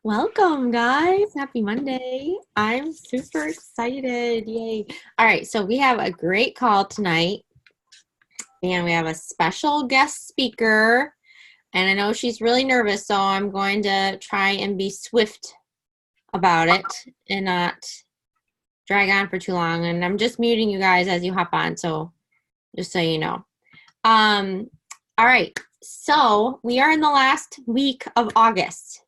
Welcome, guys. Happy Monday. I'm super excited. Yay. All right, so we have a great call tonight, and we have a special guest speaker. And I know she's really nervous, so I'm going to try and be swift about it and not drag on for too long. And I'm just muting you guys as you hop on, so just so you know. All right, so we are in the last week of August.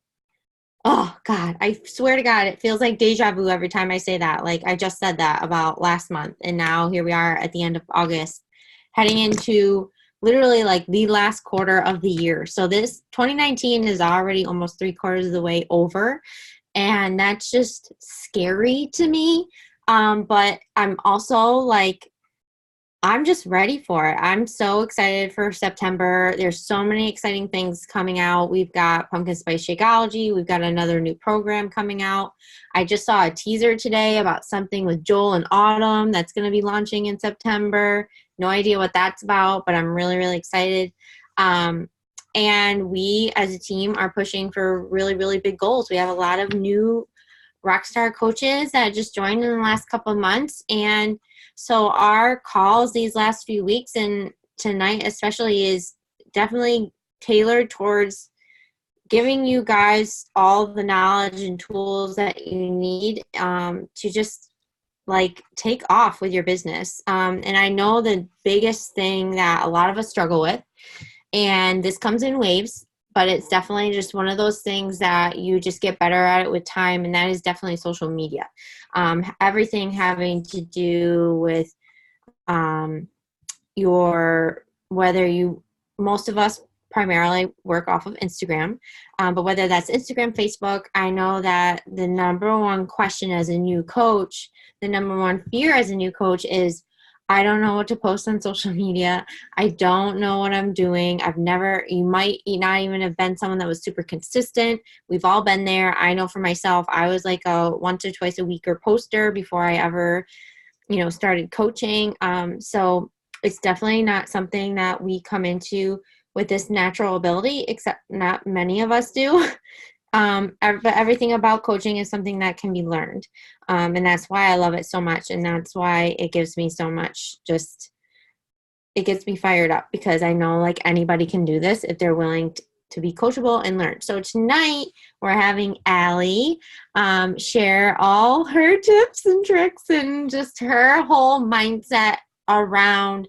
Oh, God, I swear to God, it feels like deja vu every time I say that. Like, I just said that about last month, and now here we are at the end of August, heading into literally like the last quarter of the year. So this 2019 is already almost 3/4 of the way over, and that's just scary to me. But I'm also like, I'm just ready for it. I'm so excited for September. There's so many exciting things coming out. We've got Pumpkin Spice Shakeology. We've got another new program coming out. I just saw a teaser today about something with Joel and Autumn that's going to be launching in September. No idea what that's about, but I'm really, really excited. And we as a team are pushing for really, really big goals. We have a lot of new rockstar coaches that just joined in the last couple of months. And so our calls these last few weeks and tonight especially is definitely tailored towards giving you guys all the knowledge and tools that you need to just like take off with your business. And I know the biggest thing that a lot of us struggle with, and this comes in waves, but it's definitely just one of those things that you just get better at it with time, and that is definitely social media. Everything having to do with most of us primarily work off of Instagram, but whether that's Instagram, Facebook, I know that the number one question as a new coach, the number one fear as a new coach is, I don't know what to post on social media. I don't know what I'm doing. You might not even have been someone that was super consistent. We've all been there. I know for myself, I was like a once or twice a week poster before I ever, started coaching. So it's definitely not something that we come into with this natural ability, except not many of us do. But everything about coaching is something that can be learned. And that's why I love it so much. And that's why it gives me so much, it gets me fired up, because I know like anybody can do this if they're willing to be coachable and learn. So tonight we're having Allie share all her tips and tricks and just her whole mindset around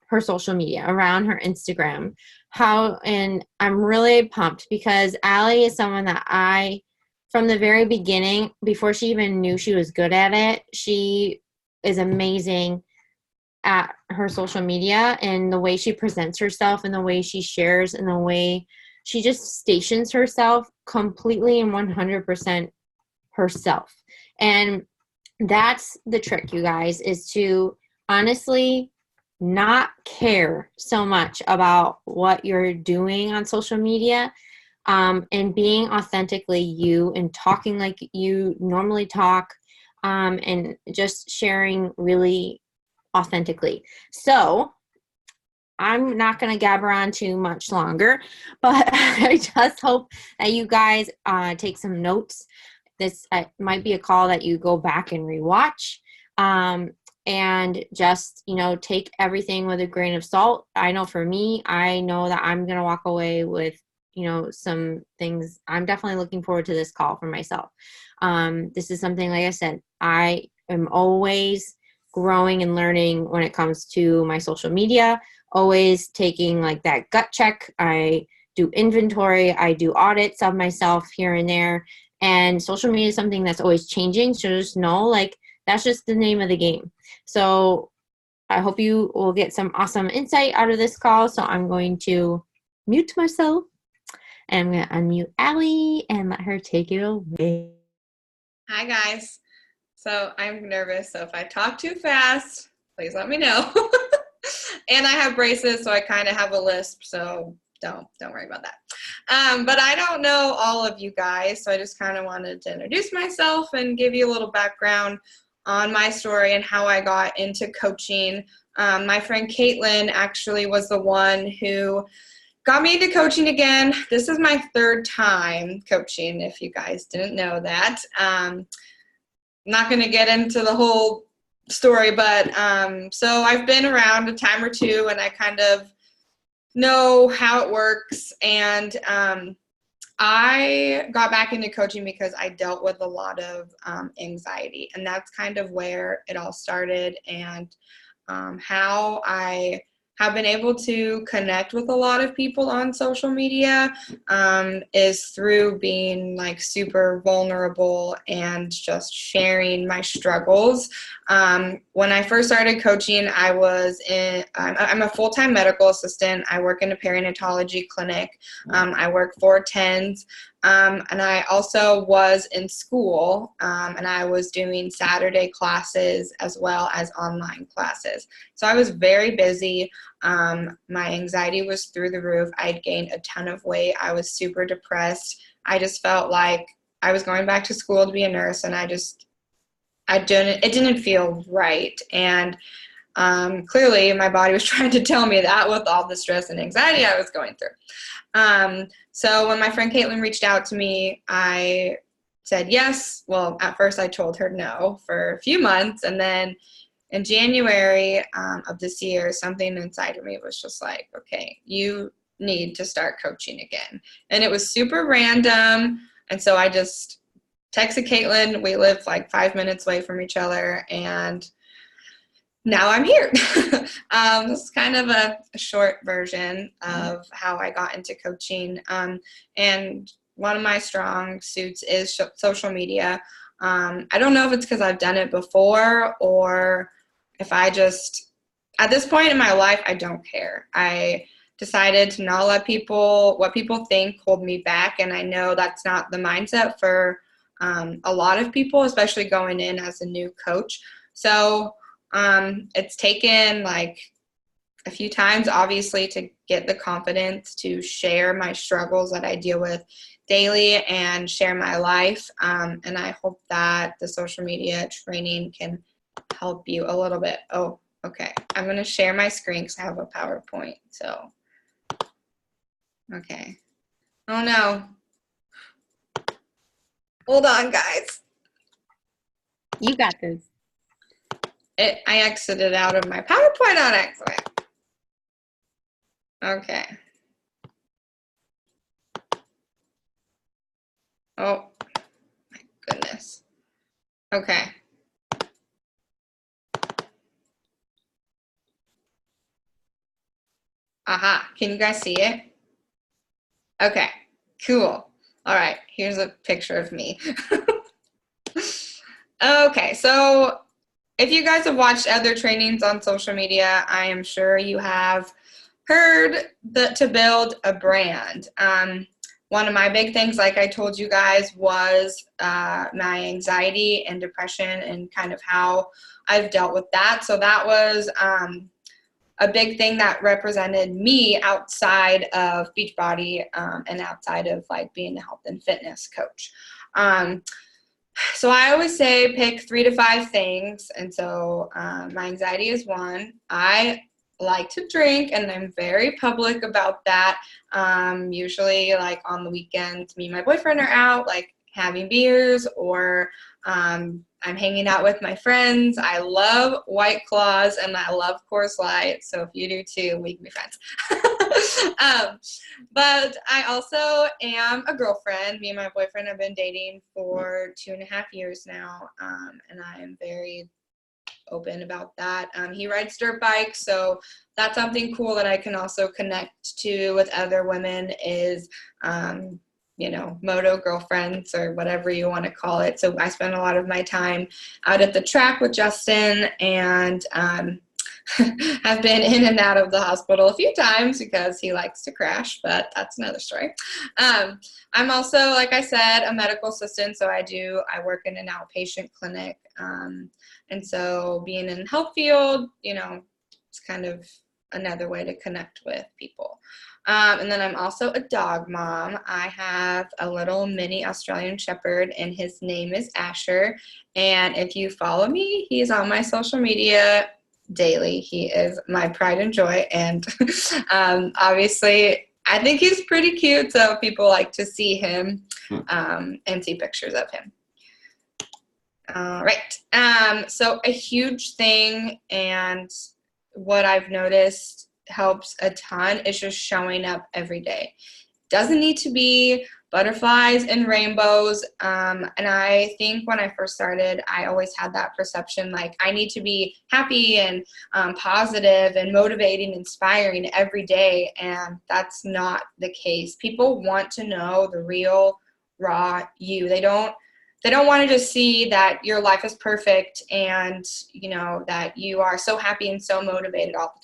her social media, around her Instagram. And I'm really pumped because Allie is someone that from the very beginning, before she even knew she was good at it, she is amazing at her social media and the way she presents herself and the way she shares and the way she just stations herself completely and 100% herself. And that's the trick, you guys, is to honestly not care so much about what you're doing on social media, and being authentically you and talking like you normally talk, and just sharing really authentically. So I'm not going to gabber on too much longer, but I just hope that you guys take some notes. This might be a call that you go back and rewatch. And just, take everything with a grain of salt. I know for me, I know that I'm going to walk away with, some things. I'm definitely looking forward to this call for myself. This is something, like I said, I am always growing and learning when it comes to my social media, always taking like that gut check. I do inventory. I do audits of myself here and there. And social media is something that's always changing. So just know, like, that's just the name of the game. So I hope you will get some awesome insight out of this call. So I'm going to mute myself, and I'm going to unmute Allie and let her take it away. Hi, guys. So I'm nervous. So if I talk too fast, please let me know. And I have braces, so I kind of have a lisp. So don't worry about that. But I don't know all of you guys. So I just kind of wanted to introduce myself and give you a little background on my story and how I got into coaching. My friend Caitlin actually was the one who got me into coaching again. This is my third time coaching, if you guys didn't know that. I'm not going to get into the whole story, but so I've been around a time or two, and I kind of know how it works. And I got back into coaching because I dealt with a lot of anxiety, and that's kind of where it all started. And how I have been able to connect with a lot of people on social media is through being like super vulnerable and just sharing my struggles. When I first started coaching, I'm a full-time medical assistant. I work in a perinatology clinic. I work 410s. And I also was in school, and I was doing Saturday classes as well as online classes. So I was very busy. My anxiety was through the roof. I'd gained a ton of weight. I was super depressed. I just felt like I was going back to school to be a nurse, and it didn't feel right. And clearly my body was trying to tell me that with all the stress and anxiety I was going through. So when my friend Caitlin reached out to me, I said yes. Well, at first I told her no for a few months, and then in January of this year, something inside of me was just like, okay, you need to start coaching again. And it was super random, and so I just texted Caitlin. We live like 5 minutes away from each other, and now I'm here. This is kind of a short version of how I got into coaching. And one of my strong suits is social media. I don't know if it's because I've done it before, or if I just, at this point in my life, I don't care. I decided to not let what people think hold me back. And I know that's not the mindset for a lot of people, especially going in as a new coach. So it's taken like a few times, obviously, to get the confidence to share my struggles that I deal with daily and share my life. And I hope that the social media training can help you a little bit. Oh, okay. I'm going to share my screen because I have a PowerPoint. So, okay. Oh no. Hold on, guys. You got this. I exited out of my PowerPoint on accident. Okay. Oh, my goodness. Okay. Aha. Can you guys see it? Okay. Cool. All right. Here's a picture of me. Okay. So if you guys have watched other trainings on social media, I am sure you have heard that to build a brand. One of my big things, like I told you guys, was my anxiety and depression and kind of how I've dealt with that. So that was a big thing that represented me outside of Beachbody and outside of like being a health and fitness coach. So I always say pick 3 to 5 things. And so my anxiety is one. I like to drink, and I'm very public about that. Usually like on the weekends, me and my boyfriend are out like having beers, or I'm hanging out with my friends. I love White Claws and I love Coors Light. So if you do too, we can be friends. But I also am a girlfriend. Me and my boyfriend have been dating for 2.5 years now. And I am very open about that. He rides dirt bikes, so that's something cool that I can also connect to with other women is, moto girlfriends or whatever you want to call it. So I spend a lot of my time out at the track with Justin, and have been in and out of the hospital a few times because he likes to crash, but that's another story. I'm also, like I said, a medical assistant, so I work in an outpatient clinic. And so being in the health field, it's kind of another way to connect with people. And then I'm also a dog mom. I have a little mini Australian Shepherd, and his name is Asher. And if you follow me, he's on my social media daily. He is my pride and joy. And obviously, I think he's pretty cute, so people like to see him and see pictures of him. All right. So a huge thing, and what I've noticed helps a ton, is just showing up every day. Doesn't need to be butterflies and rainbows. And I think when I first started, I always had that perception, like I need to be happy and positive and motivating, inspiring every day. And that's not the case. People want to know the real, raw you. They don't want to just see that your life is perfect and, you know, that you are so happy and so motivated all the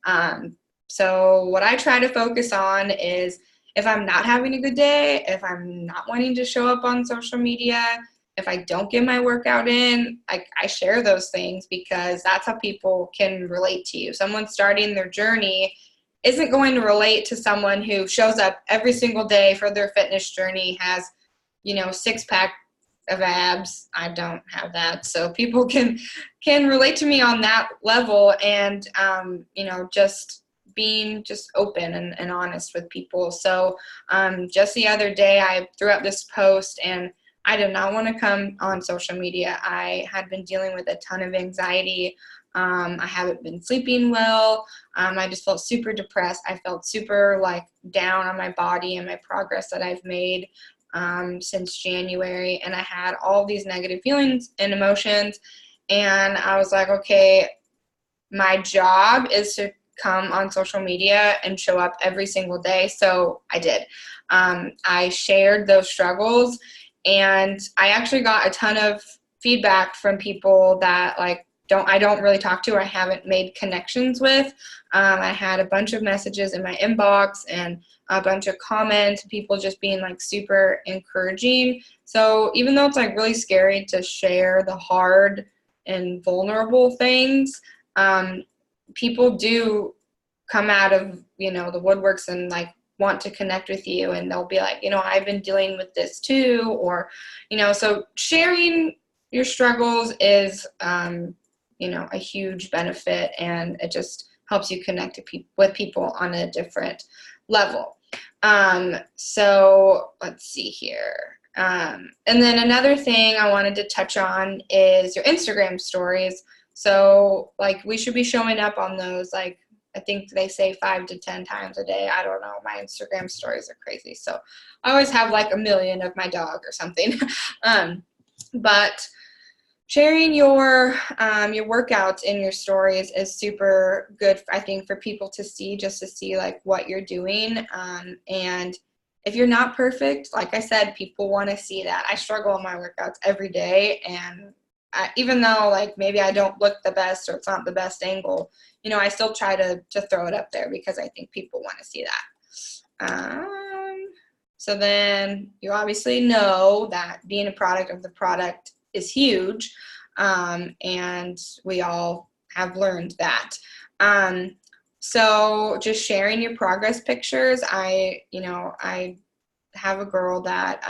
time. So what I try to focus on is, if I'm not having a good day, if I'm not wanting to show up on social media, if I don't get my workout in, I share those things, because that's how people can relate to you. Someone starting their journey isn't going to relate to someone who shows up every single day for their fitness journey, has, you know, 6-pack of abs. I don't have that. So people can relate to me on that level, and, you know, just being just open and honest with people. So just the other day, I threw up this post, and I did not want to come on social media. I had been dealing with a ton of anxiety. I haven't been sleeping well. I just felt super depressed. I felt super like down on my body and my progress that I've made since January. And I had all these negative feelings and emotions. And I was like, okay, my job is to come on social media and show up every single day. So I did. I shared those struggles, and I actually got a ton of feedback from people that I don't really talk to, or I haven't made connections with. I had a bunch of messages in my inbox and a bunch of comments, people just being like super encouraging. So even though it's like really scary to share the hard and vulnerable things, people do come out of, you know, the woodworks and like want to connect with you, and they'll be like, you know, I've been dealing with this too, or, you know, so sharing your struggles is, you know, a huge benefit, and it just helps you connect with people on a different level. So let's see here. And then another thing I wanted to touch on is your Instagram stories. So like we should be showing up on those, like I think they say 5 to 10 times a day. I don't know. My Instagram stories are crazy. So I always have like 1 million of my dog or something. But sharing your workouts in your stories is super good, I think, for people to see, just to see like what you're doing. And if you're not perfect, like I said, people want to see that. I struggle in my workouts every day, and even though like maybe I don't look the best or it's not the best angle, you know, I still try to throw it up there because I think people want to see that. So then you obviously know that being a product of the product is huge, and we all have learned that. So just sharing your progress pictures. I have a girl that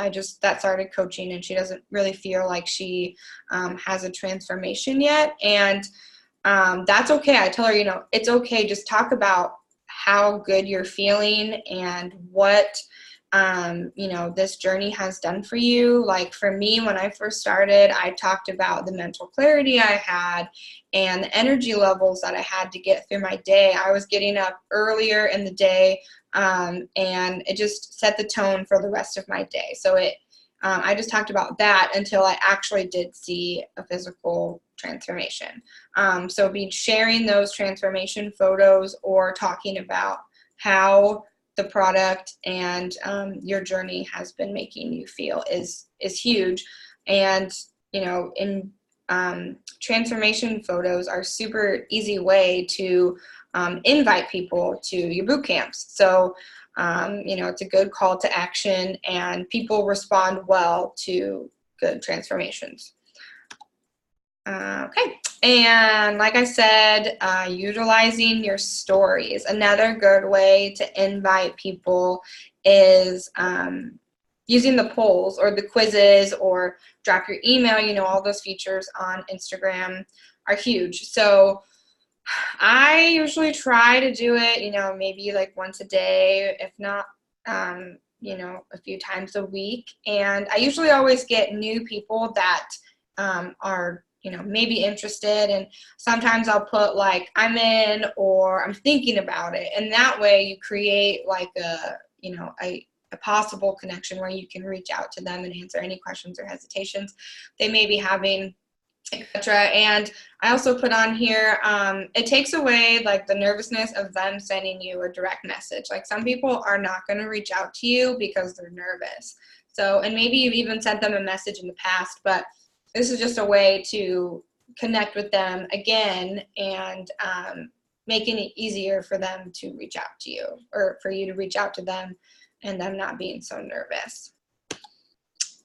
that started coaching, and she doesn't really feel like she has a transformation yet. And that's okay. I tell her, you know, it's okay. Just talk about how good you're feeling and what, you know, this journey has done for you. Like for me, when I first started, I talked about the mental clarity I had and the energy levels that I had to get through my day. I was getting up earlier in the day, and it just set the tone for the rest of my day. So I just talked about that until I actually did see a physical transformation. So be sharing those transformation photos or talking about how the product and your journey has been making you feel is huge. And, you know, in transformation photos are super easy way to invite people to your boot camps. So, you know, it's a good call to action, and people respond well to good transformations. Okay. And like I said, utilizing your stories. Another good way to invite people is using the polls or the quizzes or drop your email. You know, all those features on Instagram are huge. So I usually try to do it, maybe like once a day, if not, a few times a week. And I usually always get new people that are, maybe interested. And sometimes I'll put like, I'm in or I'm thinking about it. And that way you create like a possible connection where you can reach out to them and answer any questions or hesitations they may be having, etc. And I also put on here, it takes away like the nervousness of them sending you a direct message. Like some people are not going to reach out to you because they're nervous. So, and maybe you've even sent them a message in the past, but this is just a way to connect with them again and making it easier for them to reach out to you or for you to reach out to them and them not being so nervous.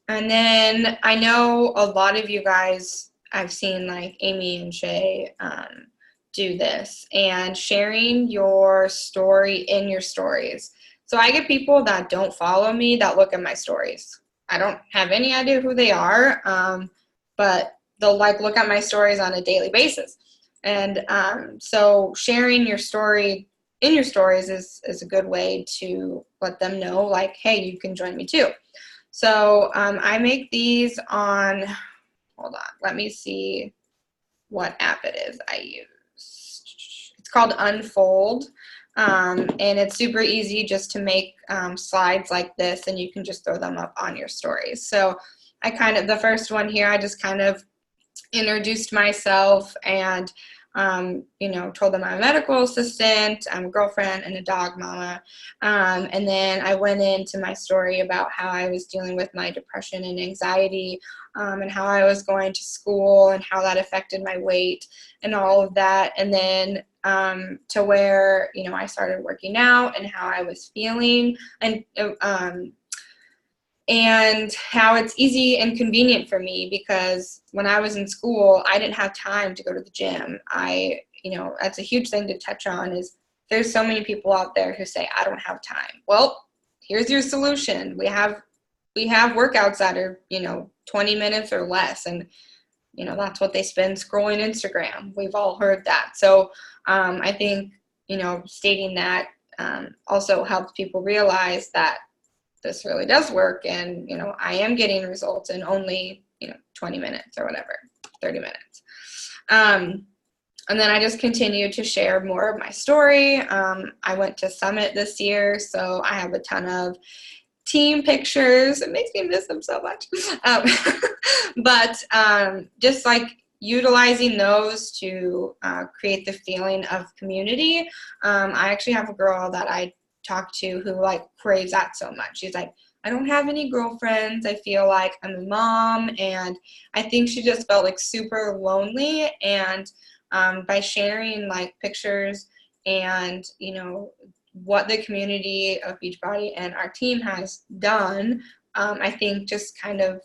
And then I know a lot of you guys, I've seen like Amy and Shay do this and sharing your story in your stories. So I get people that don't follow me that look at my stories. I don't have any idea who they are, but they'll like look at my stories on a daily basis. And so sharing your story in your stories is a good way to let them know like, hey, you can join me too. So I make these on, hold on, let me see what app it is I use. It's called Unfold, and it's super easy just to make slides like this, and you can just throw them up on your stories. So the first one here, I just kind of introduced myself and told them I'm a medical assistant, I'm a girlfriend, and a dog mama. And then I went into my story about how I was dealing with my depression and anxiety, and how I was going to school and how that affected my weight and all of that. And then to where, I started working out and how I was feeling, and how it's easy and convenient for me because when I was in school, I didn't have time to go to the gym. That's a huge thing to touch on is there's so many people out there who say, I don't have time. Well, here's your solution. We have workouts that are, 20 minutes or less. And, that's what they spend scrolling Instagram. We've all heard that. So I think, stating that also helps people realize that this really does work and I am getting results in only 20 minutes or whatever, 30 minutes. And then I just continue to share more of my story. I went to Summit this year, so I have a ton of team pictures. It makes me miss them so much. But just like utilizing those to create the feeling of community. I actually have a girl that I talk to who like craves that so much. She's like, I don't have any girlfriends. I feel like I'm a mom, and I think she just felt like super lonely. And by sharing like pictures and what the community of Beachbody and our team has done, I think just kind of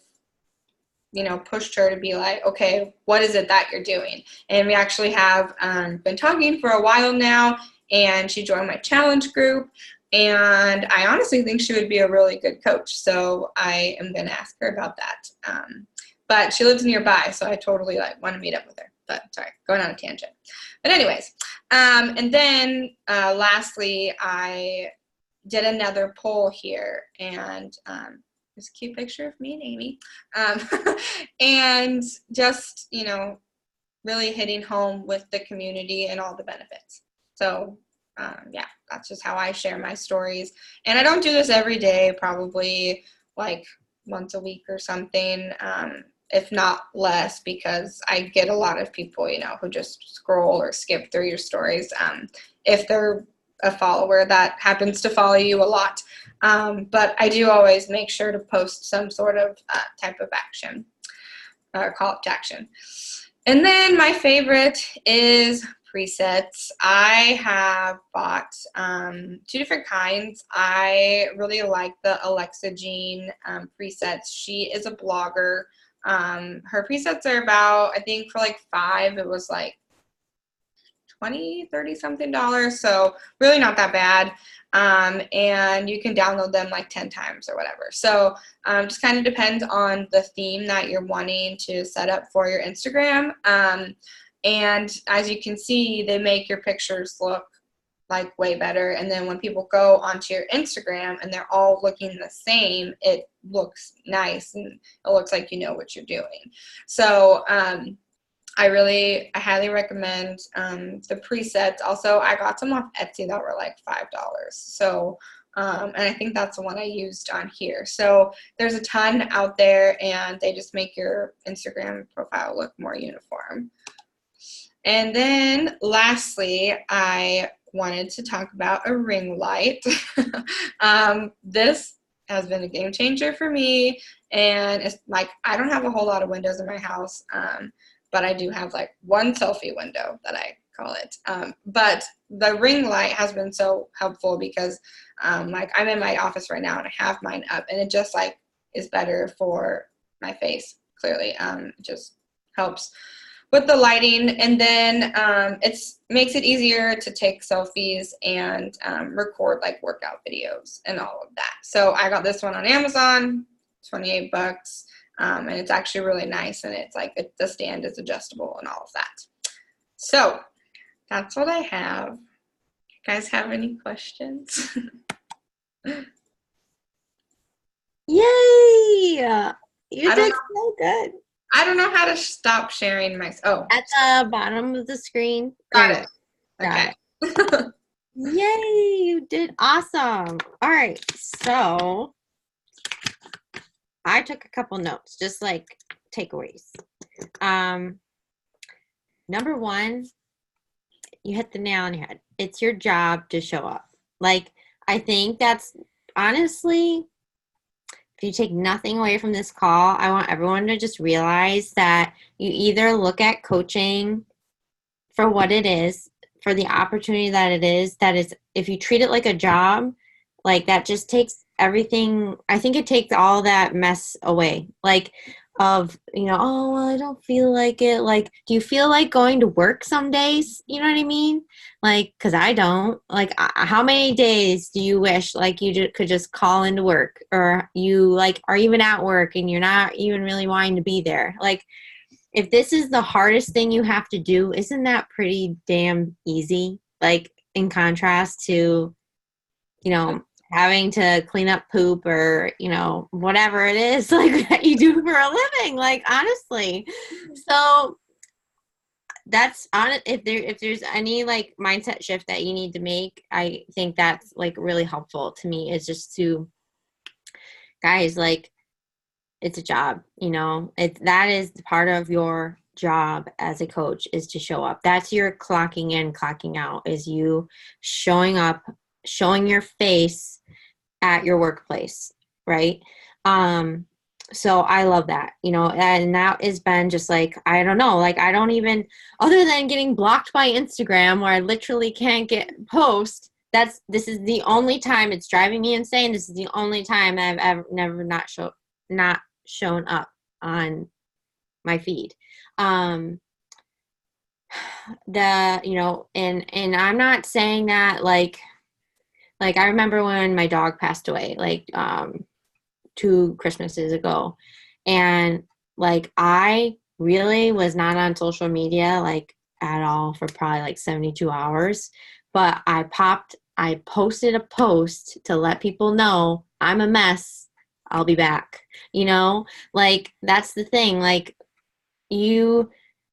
pushed her to be like, okay, what is it that you're doing? And we actually have been talking for a while now, and she joined my challenge group, and I honestly think she would be a really good coach. So I am going to ask her about that. But she lives nearby, so I totally want to meet up with her. But sorry, going on a tangent. But anyways, and then lastly, I did another poll here, and there's a cute picture of me and Amy, and just really hitting home with the community and all the benefits. So yeah, that's just how I share my stories. And I don't do this every day, probably like once a week or something, if not less, because I get a lot of people, who just scroll or skip through your stories, if they're a follower that happens to follow you a lot. But I do always make sure to post some sort of type of action or call up to action. And then my favorite is presets. I have bought 2 different kinds. I really like the Alexa Jean presets. She is a blogger. Her presets are about, I think for like $5, it was like $20, $30 something. So really not that bad. And you can download them like 10 times or whatever. So just kind of depends on the theme that you're wanting to set up for your Instagram. And as you can see, they make your pictures look like way better. And then when people go onto your Instagram and they're all looking the same, it looks nice and it looks like you know what you're doing. So I highly recommend the presets. Also, I got some off Etsy that were like $5. So and I think that's the one I used on here. So there's a ton out there, and they just make your Instagram profile look more uniform. And then lastly, I wanted to talk about a ring light. This has been a game changer for me, and it's like I don't have a whole lot of windows in my house, but I do have like one selfie window that I call it. But the ring light has been so helpful because like I'm in my office right now and I have mine up, and it just like is better for my face. Clearly, it just helps with the lighting, and then it makes it easier to take selfies and record like workout videos and all of that. So I got this one on Amazon, $28, and it's actually really nice, and it's like the stand is adjustable and all of that. So that's what I have. You guys have any questions? Yay! You did so good. I don't know how to stop sharing my. Oh, at the bottom of the screen. Got it. Okay. Yay! You did awesome. All right, so I took a couple notes, just like takeaways. Number one, you hit the nail on the head. It's your job to show up. Like, I think that's honestly, if you take nothing away from this call, I want everyone to just realize that you either look at coaching for what it is, for the opportunity that is, if you treat it like a job, like that just takes everything. I think it takes all that mess away. Like, of, oh, well, I don't feel like it. Like, do you feel like going to work some days? You know what I mean? Like, because I don't. Like, how many days do you wish, like, you could just call into work, or you, like, are even at work and you're not even really wanting to be there? Like, if this is the hardest thing you have to do, isn't that pretty damn easy? Like, in contrast to, having to clean up poop or, whatever it is like that you do for a living, like, honestly. So that's on it. If there's any like mindset shift that you need to make, I think that's like really helpful to me, is just to, guys, like, it's a job, that is part of your job as a coach, is to show up. That's your clocking in, clocking out, is you showing up, showing your face at your workplace, right? So I love that, and that has been just like, I don't know, like, I don't even, other than getting blocked by Instagram where I literally can't get post, this is the only time it's driving me insane. This is the only time I've ever never not shown up on my feed. And I'm not saying that like I remember when my dog passed away, like 2 Christmases ago, and like I really was not on social media like at all for probably like 72 hours, but I posted a post to let people know I'm a mess, I'll be back. Like, that's the thing. Like, you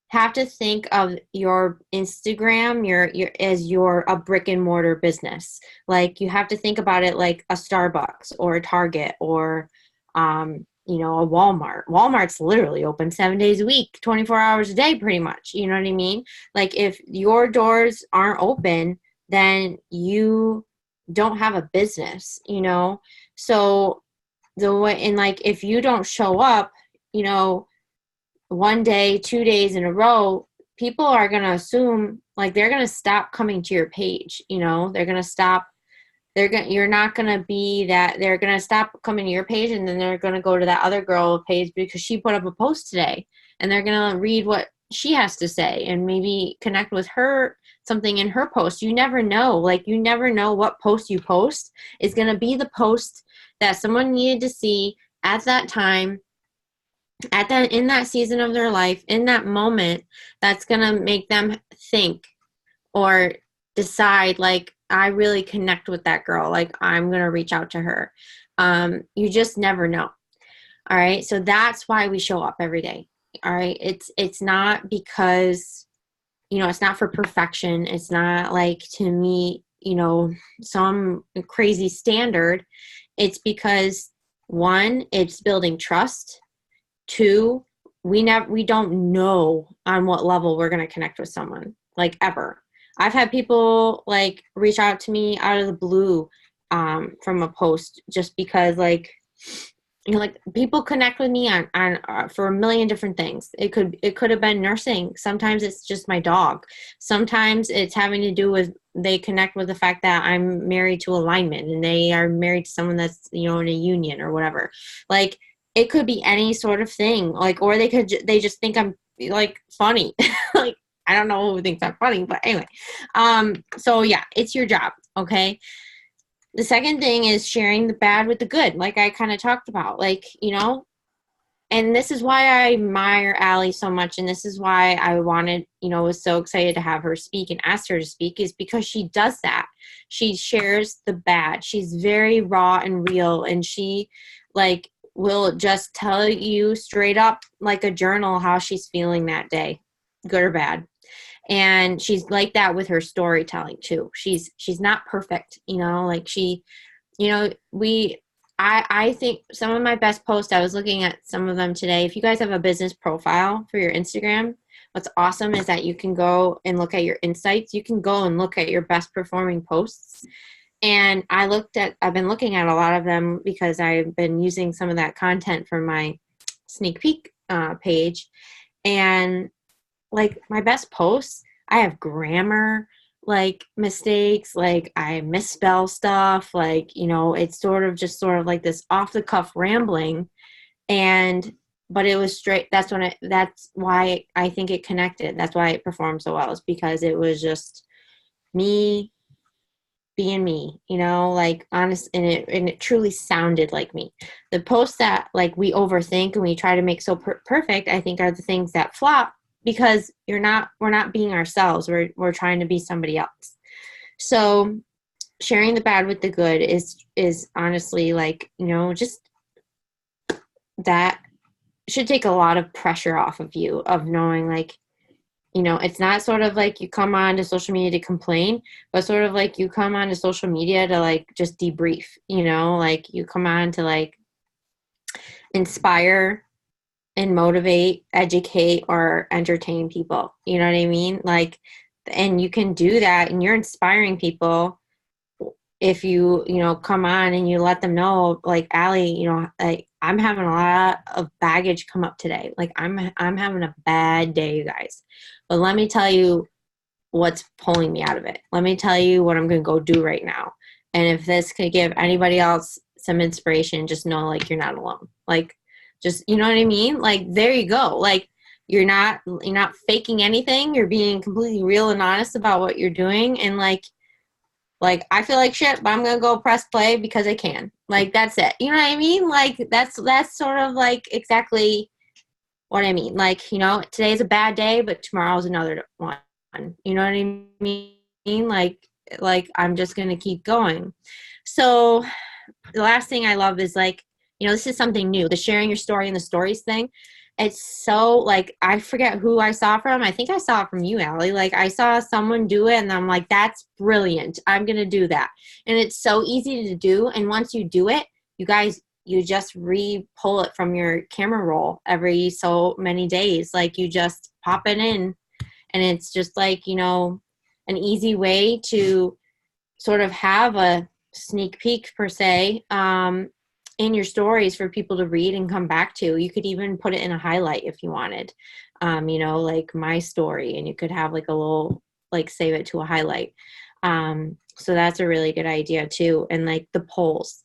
have to think of your Instagram, as a brick and mortar business. Like, you have to think about it like a Starbucks or a Target or, a Walmart. Walmart's literally open 7 days a week, 24 hours a day, pretty much. You know what I mean? Like, if your doors aren't open, then you don't have a business, So the way, and like, if you don't show up, 1 day, 2 days in a row, people are going to assume, like, they're going to stop coming to your page. They're going to stop. You're not going to be that. They're going to stop coming to your page, and then they're going to go to that other girl page because she put up a post today, and they're going to read what she has to say and maybe connect with her, something in her post. You never know. Like, you never know what post you post is going to be the post that someone needed to see at that time, in that season of their life, in that moment, that's going to make them think or decide, like, I really connect with that girl, like I'm going to reach out to her. You just never know. All right, so that's why we show up every day. All right, it's not because, it's not for perfection. It's not like to meet, some crazy standard. It's because, one, it's building trust. Two, we don't know on what level we're going to connect with someone, like, ever. I've had people like reach out to me out of the blue, from a post, just because, like, like, people connect with me on for a million different things. It could have been nursing. Sometimes it's just my dog. Sometimes it's having to do with, they connect with the fact that I'm married to a lineman and they are married to someone that's, in a union or whatever. Like, it could be any sort of thing. Like, or they just think I'm, like, funny. Like, I don't know who thinks I'm funny, but anyway. So yeah, it's your job. Okay. The second thing is sharing the bad with the good, like I kind of talked about, like, and this is why I admire Allie so much, and this is why I wanted, was so excited to have her speak and asked her to speak, is because she does that. She shares the bad. She's very raw and real, and she, like, will just tell you straight up, like a journal, how she's feeling that day, good or bad. And she's like that with her storytelling too. She's not perfect, like she, we I think some of my best posts, I was looking at some of them today. If you guys have a business profile for your Instagram, what's awesome is that you can go and look at your insights. You can go and look at your best performing posts. And I've been looking at a lot of them because I've been using some of that content for my sneak peek page. And, like, my best posts, I have grammar, like, mistakes, like I misspell stuff, like, it's sort of like this off the cuff rambling. And but it was straight. That's why I think it connected. That's why it performed so well, is because it was just me being me, like, honest, and it truly sounded like me. The posts that, like, we overthink and we try to make so perfect, I think, are the things that flop, because we're not being ourselves. We're trying to be somebody else. So sharing the bad with the good is honestly, like, just that should take a lot of pressure off of you, of knowing, like, it's not sort of like you come on to social media to complain, but sort of like you come on to social media to, like, just debrief, like you come on to, like, inspire and motivate, educate, or entertain people. You know what I mean? Like, and you can do that, and you're inspiring people if you, come on and you let them know, like, Allie, like, I'm having a lot of baggage come up today. Like, I'm having a bad day, you guys. But let me tell you what's pulling me out of it. Let me tell you what I'm going to go do right now. And if this could give anybody else some inspiration, just know, like, you're not alone. Like, just, you know what I mean? Like, there you go. Like, you're not faking anything. You're being completely real and honest about what you're doing. And, like, I feel like shit, but I'm going to go press play because I can. Like, that's it. You know what I mean? Like, that's sort of, like, exactly what I mean. Like, today's a bad day, but tomorrow's another one. You know what I mean? Like I'm just going to keep going. So the last thing I love is, like, this is something new, the sharing your story and the stories thing. It's so, like, I forget who I saw from. I think I saw it from you, Allie. Like, I saw someone do it, and I'm like, that's brilliant. I'm going to do that. And it's so easy to do. And once you do it, you guys, you just re-pull it from your camera roll every so many days. Like, you just pop it in, and it's just, like, an easy way to sort of have a sneak peek, per se, in your stories for people to read and come back to. You could even put it in a highlight if you wanted, like my story, and you could have, like, a little, like, save it to a highlight. So that's a really good idea too. And, like, the polls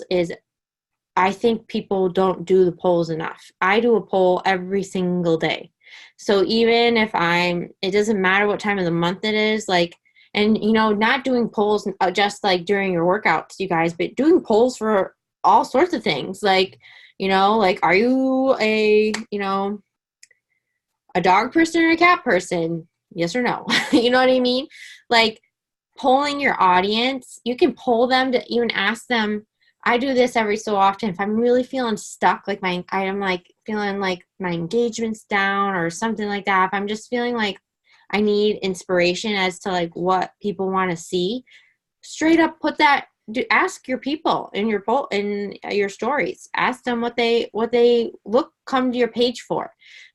is, I think people don't do the polls enough. I do a poll every single day. So even if it doesn't matter what time of the month it is, like, and, not doing polls just, like, during your workouts, you guys, but doing polls for all sorts of things. Like, You know, like, are you a, you know, a dog person or a cat person? Yes or no? You know what I mean? Like, polling your audience, you can poll them to even ask them. I do this every so often. If I'm really feeling stuck, like I'm like feeling like my engagement's down or something like that, if I'm just feeling like I need inspiration as to like what people want to see, straight up put that, ask your people in your poll, in your stories, ask them what they come to your page for.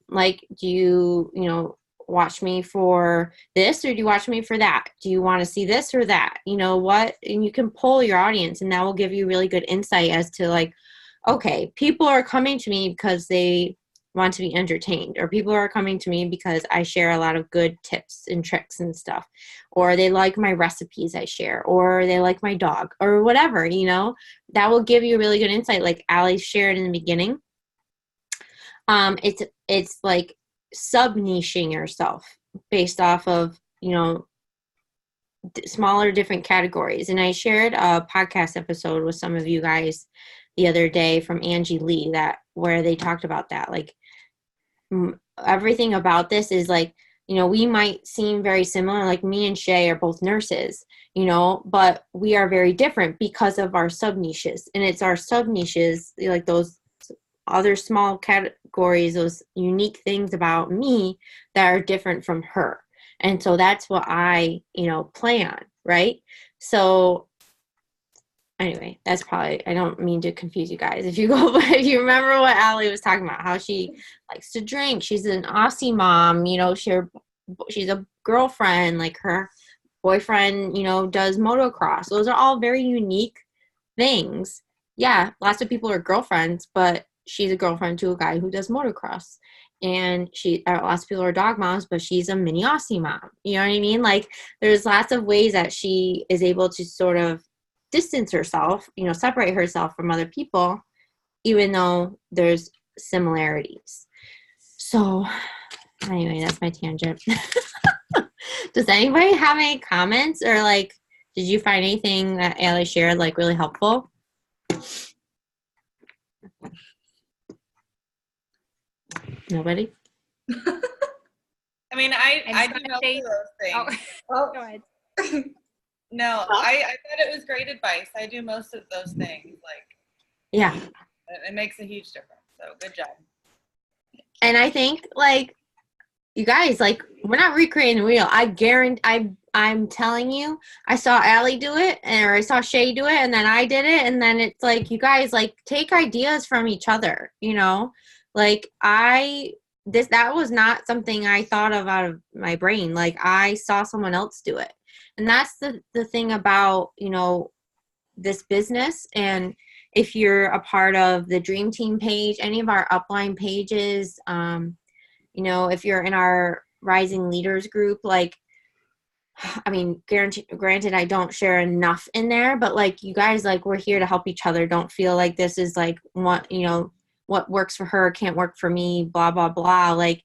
Like, do you know, watch me for this, or do you watch me for that? Do you want to see this or that? You know what? And you can poll your audience, and that will give you really good insight as to like, okay, people are coming to me because they want to be entertained, or people are coming to me because I share a lot of good tips and tricks and stuff, or they like my recipes I share, or they like my dog, or whatever, you know. That will give you a really good insight, like Allie shared in the beginning. It's like sub niching yourself based off of, you know, smaller different categories. And I shared a podcast episode with some of you guys the other day from Angie Lee, that where they talked about that, like, everything about this is like, you know, we might seem very similar, like me and Shay are both nurses, you know, but we are very different because of our sub niches. And it's our sub niches, like those other small categories, those unique things about me that are different from her. And so that's what I, you know, play on, right? So anyway, that's probably, I don't mean to confuse you guys. If you go, if you remember what Allie was talking about, how she likes to drink, she's an Aussie mom, you know, she's a girlfriend, like her boyfriend, you know, does motocross. Those are all very unique things. Yeah, lots of people are girlfriends, but she's a girlfriend to a guy who does motocross. And lots of people are dog moms, but she's a mini Aussie mom. You know what I mean? Like, there's lots of ways that she is able to sort of distance herself, you know, separate herself from other people, even though there's similarities. So anyway, that's my tangent. Does anybody have any comments, or like, did you find anything that Allie shared like really helpful? Nobody? I mean, I do most of those things. Oh, go ahead. No, I thought it was great advice. I do most of those things. Like, yeah, it makes a huge difference. So good job. And I think, like, you guys, like, we're not recreating the wheel. I guarantee, I'm telling you, I saw Allie do it, or I saw Shay do it, and then I did it, and then it's like, you guys, like, take ideas from each other, you know? Like, that was not something I thought of out of my brain. Like, I saw someone else do it. And that's the thing about, you know, this business. And if you're a part of the Dream Team page, any of our upline pages, you know, if you're in our Rising Leaders group, like, I mean, granted, I don't share enough in there, but like, you guys, like, we're here to help each other. Don't feel like this is like what, you know, what works for her can't work for me, blah, blah, blah. Like,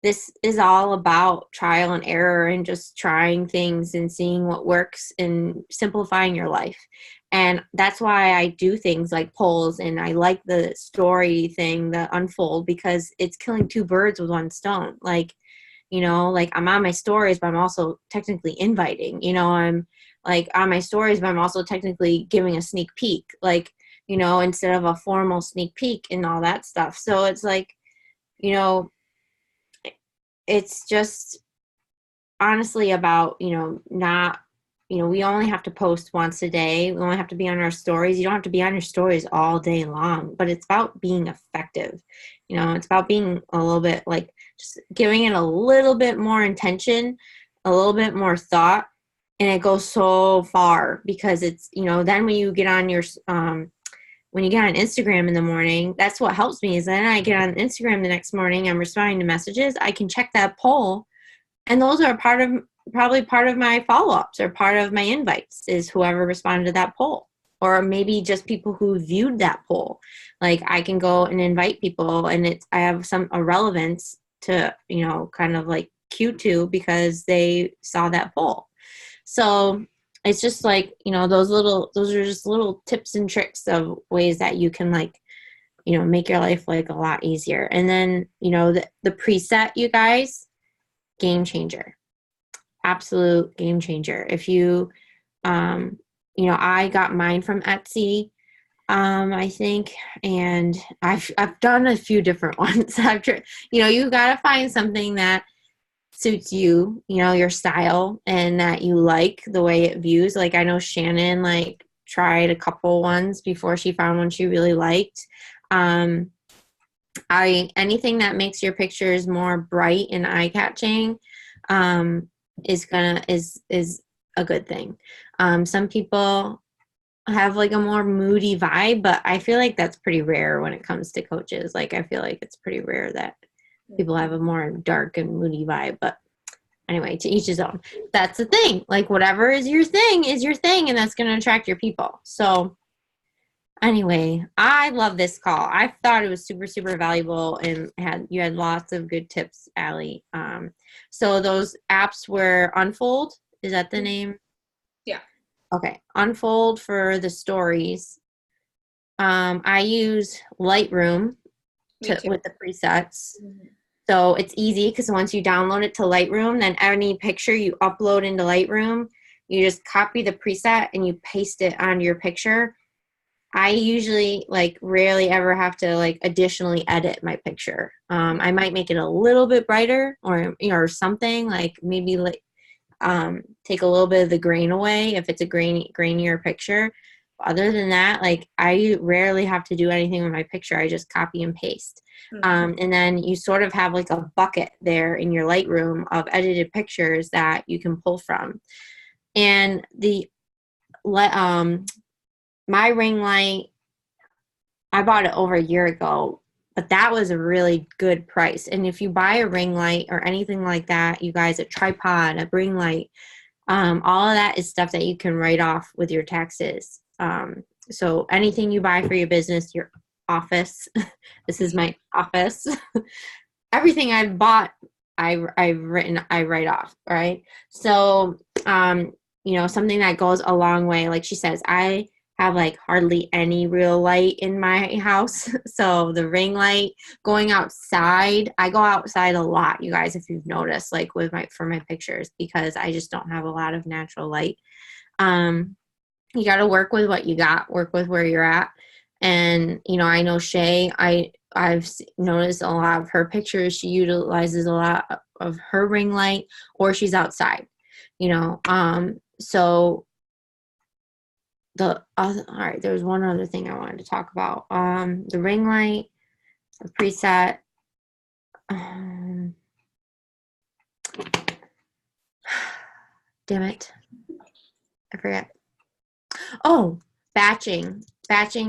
this is all about trial and error and just trying things and seeing what works and simplifying your life. And that's why I do things like polls, and I like the story thing, the unfold, because it's killing two birds with one stone. Like, you know, like, I'm on my stories, but I'm also technically inviting, you know, I'm like on my stories, but I'm also technically giving a sneak peek, like, you know, instead of a formal sneak peek and all that stuff. So it's like, you know, it's just honestly about, you know, not, you know, we only have to post once a day. We only have to be on our stories. You don't have to be on your stories all day long, but it's about being effective. You know, it's about being a little bit, like, just giving it a little bit more intention, a little bit more thought, and it goes so far, because it's, you know, then when you get on your, when you get on Instagram in the morning, that's what helps me, is then I get on Instagram the next morning, I'm responding to messages, I can check that poll, and those are probably part of my follow-ups, or part of my invites, is whoever responded to that poll, or maybe just people who viewed that poll. Like, I can go and invite people, and I have a relevance to, you know, kind of like Q2, because they saw that poll. So it's just like, you know, those are just little tips and tricks of ways that you can, like, make your life like a lot easier. And then, the preset, you guys, game changer, absolute game changer. If you, I got mine from Etsy, I think, and I've done a few different ones. You got to find something that suits you, your style, and that you like the way it views. Like, I know Shannon tried a couple ones before she found one she really liked. Anything that makes your pictures more bright and eye-catching is a good thing. Some people have a more moody vibe, but I feel like that's pretty rare when it comes to coaches. I feel like it's pretty rare that people have a more dark and moody vibe. But anyway, to each his own. That's the thing. Whatever is your thing, and that's going to attract your people. So anyway, I love this call. I thought it was super, super valuable, and you had lots of good tips, Allie. So those apps were Unfold. Is that the name? Yeah. Okay. Unfold for the stories. I use Lightroom with the presets. Mm-hmm. So it's easy because once you download it to Lightroom, then any picture you upload into Lightroom, you just copy the preset and you paste it onto your picture. I usually rarely ever have to additionally edit my picture. I might make it a little bit brighter or something, maybe take a little bit of the grain away if it's a grainier picture. Other than that, I rarely have to do anything with my picture. I just copy and paste. Mm-hmm. And then you sort of have a bucket there in your Lightroom of edited pictures that you can pull from. And my ring light, I bought it over a year ago, but that was a really good price. And if you buy a ring light or anything like that, you guys, a tripod, a ring light, all of that is stuff that you can write off with your taxes. So anything you buy for your business, your office, this is my office, everything I've bought, I write off. Right. So, something that goes a long way, like she says, I have hardly any real light in my house. So the ring light, going outside, I go outside a lot, you guys, if you've noticed, for my pictures, because I just don't have a lot of natural light. You got to work with what you got, work with where you're at. And, I know Shay, I've noticed a lot of her pictures, she utilizes a lot of her ring light, or she's outside, so all right, there's one other thing I wanted to talk about. The ring light, the preset. Damn it. I forget. Oh, batching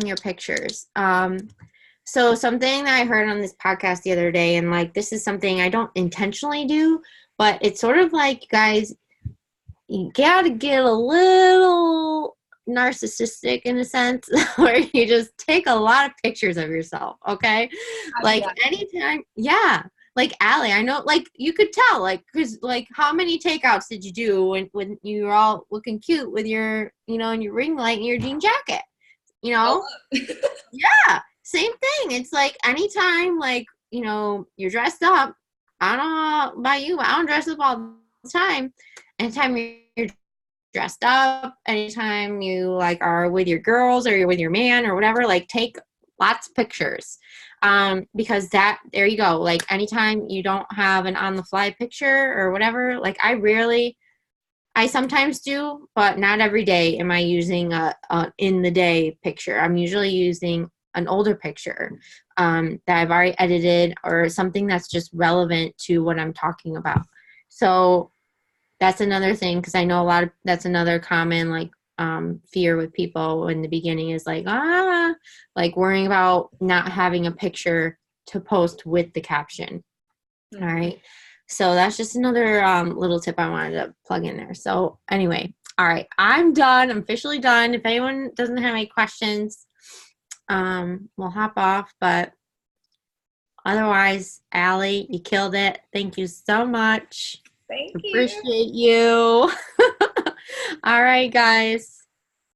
your pictures. So something that I heard on this podcast the other day, and this is something I don't intentionally do, but it's sort of guys, you gotta get a little narcissistic in a sense, where you just take a lot of pictures of yourself, okay? Anytime, yeah. Allie, I know, you could tell, because, how many takeouts did you do when you were all looking cute with your, and your ring light and your jean jacket, Yeah, same thing. It's anytime, you're dressed up. I don't know about you, but I don't dress up all the time. Anytime you're dressed up, anytime you are with your girls or you're with your man or whatever, take lots of pictures. Because there you go. Anytime you don't have an on the fly picture or whatever, I sometimes do, but not every day am I using a in the day picture. I'm usually using an older picture that I've already edited, or something that's just relevant to what I'm talking about. So that's another thing, because I know that's another common fear with people in the beginning is worrying about not having a picture to post with the caption. Mm-hmm. All right. So that's just another little tip I wanted to plug in there. So anyway, all right, I'm done. I'm officially done. If anyone doesn't have any questions, we'll hop off. But otherwise, Allie, you killed it. Thank you so much. Thank you. Appreciate you. All right, guys.